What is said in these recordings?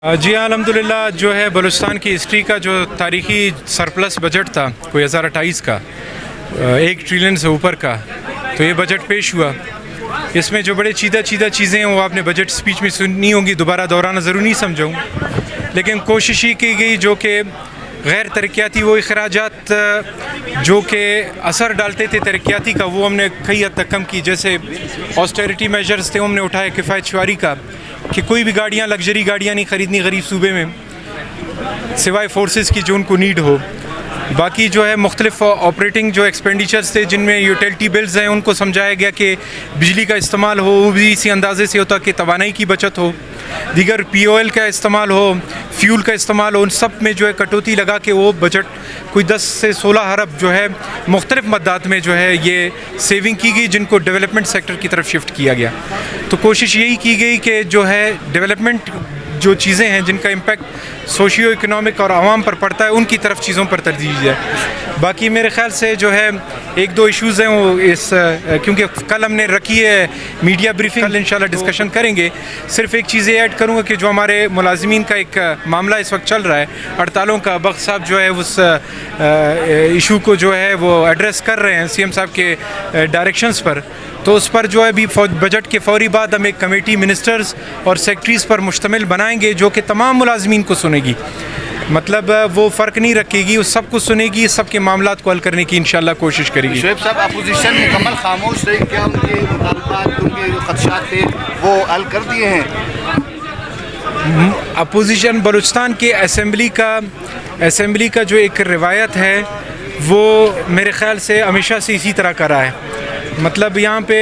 جی ہاں الحمدللہ جو ہے بلوچستان کی ہسٹری کا جو تاریخی سرپلس بجٹ تھا کوئی 2028 کا 1 ٹریلین سے اوپر کا، تو یہ بجٹ پیش ہوا۔ اس میں جو بڑے چیدہ چیزیں ہیں وہ آپ نے بجٹ سپیچ میں سنی ہوں گی، دوبارہ دہرانا ضروری نہیں سمجھوں، لیکن کوشش یہ کی گئی جو کہ غیر ترقیاتی وہ اخراجات جو کہ اثر ڈالتے تھے ترقیاتی کا، وہ ہم نے کئی حد تک کم کی۔ جیسے آسٹیریٹی میجرز تھے ہم نے اٹھائے، کفایت شعاری کا کہ کوئی بھی گاڑیاں لگژری گاڑیاں نہیں خریدنی غریب صوبے میں سوائے فورسز کی جو ان کو نیڈ ہو۔ باقی جو ہے مختلف آپریٹنگ جو ایکسپینڈیچرز تھے جن میں یوٹیلٹی بلز ہیں ان کو سمجھایا گیا کہ بجلی کا استعمال ہو وہ بھی اسی اندازے سے ہوتا کہ توانائی کی بچت ہو، دیگر پی او ایل کا استعمال ہو، فیول کا استعمال ہو، ان سب میں جو ہے کٹوتی لگا کے وہ بجٹ کوئی 10 سے 16 ارب جو ہے مختلف مدات میں جو ہے یہ سیونگ کی گئی، جن کو ڈیولپمنٹ سیکٹر کی طرف شفٹ کیا گیا۔ تو کوشش یہی کی گئی کہ جو ہے ڈیولپمنٹ جو چیزیں ہیں جن کا امپیکٹ سوشیو اکنامک اور عوام پر پڑتا ہے ان کی طرف چیزوں پر ترجیح ہے۔ باقی میرے خیال سے جو ہے 1-2 ایشوز ہیں وہ اس کیونکہ کل ہم نے رکھی ہے میڈیا بریفنگ، کل انشاءاللہ ڈسکشن کریں گے۔ صرف ایک چیز یہ ایڈ کروں گا کہ جو ہمارے ملازمین کا ایک معاملہ اس وقت چل رہا ہے ہڑتالوں کا، بخت صاحب جو ہے اس ایشو کو جو ہے وہ ایڈریس کر رہے ہیں سی ایم صاحب کے ڈائریکشنز پر، تو اس پر جو ہے ابھی بجٹ کے فوری بعد ہم ایک کمیٹی منسٹرز اور سیکٹریز پر مشتمل بنائیں گے جو کہ تمام ملازمین کو سنے گی، مطلب وہ فرق نہیں رکھے گی، اس سب کو سنے گی، سب کے معاملات کو حل کرنے کی انشاءاللہ کوشش کرے گی۔ شعیب صاحب اپوزیشن مکمل خاموش رہی، کیا ان کے مطالبات ان کے جو خدشات تھے وہ حل کر دیے ہیں؟ اپوزیشن بلوچستان کے اسمبلی کا جو ایک روایت ہے وہ میرے خیال سے ہمیشہ سے اسی طرح کا رہا ہے، مطلب یہاں پہ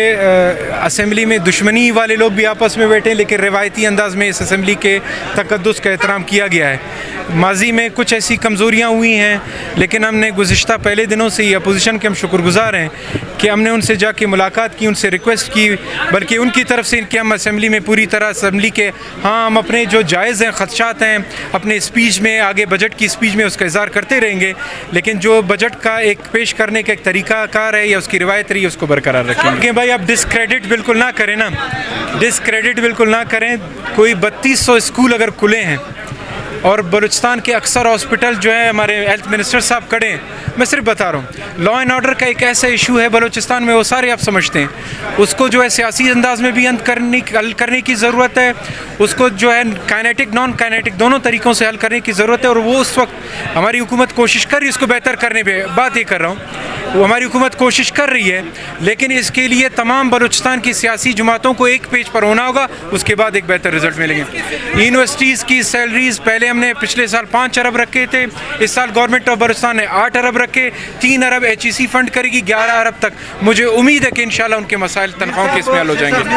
اسمبلی میں دشمنی والے لوگ بھی آپس میں بیٹھے لیکن روایتی انداز میں اس اسمبلی کے تقدس کا احترام کیا گیا ہے۔ ماضی میں کچھ ایسی کمزوریاں ہوئی ہیں لیکن ہم نے گزشتہ پہلے دنوں سے ہی اپوزیشن کے ہم شکر گزار ہیں کہ ہم نے ان سے جا کے ملاقات کی، ان سے ریکویسٹ کی، بلکہ ان کی طرف سے کہ ہم اسمبلی میں پوری طرح اسمبلی کے ہم اپنے جو جائز ہیں خدشات ہیں اپنے اسپیچ میں آگے بجٹ کی اسپیچ میں اس کا اظہار کرتے رہیں گے، لیکن جو بجٹ کا ایک پیش کرنے کا ایک طریقہ کار ہے یا اس کی روایت رہی ہے اس کو برقرار رکھیں گے۔ بھائی آپ ڈسکریڈٹ بالکل نہ کریں نا، ڈسکریڈٹ بالکل نہ کریں۔ کوئی 3200 اسکول اگر کھلے ہیں اور بلوچستان کے اکثر ہاسپٹل جو ہے ہمارے ہیلتھ منسٹر صاحب کھڑے ہیں، میں صرف بتا رہا ہوں لا اینڈ آرڈر کا ایک ایسا ایشو ہے بلوچستان میں، وہ سارے آپ سمجھتے ہیں، اس کو جو ہے سیاسی انداز میں بھی حل کرنے کی ضرورت ہے، اس کو جو ہے کائنیٹک نان کائنیٹک دونوں طریقوں سے حل کرنے کی ضرورت ہے، اور وہ اس وقت ہماری حکومت کوشش کر رہی ہے اس کو بہتر کرنے پہ، بات یہ کر رہا ہوں وہ ہماری حکومت کوشش کر رہی ہے، لیکن اس کے لیے تمام بلوچستان کی سیاسی جماعتوں کو ایک پیج پر ہونا ہوگا، اس کے بعد ایک بہتر رزلٹ ملیں گے۔ یونیورسٹیز کی سیلریز پہلے ہم نے پچھلے سال 5 ارب رکھے تھے، اس سال گورنمنٹ آف بلوچستان نے 8 ارب رکھے، 3 ارب HEC فنڈ کرے گی، 11 ارب تک مجھے امید ہے کہ انشاءاللہ ان کے مسائل تنخواہوں کے اس میں حل ہو جائیں گے۔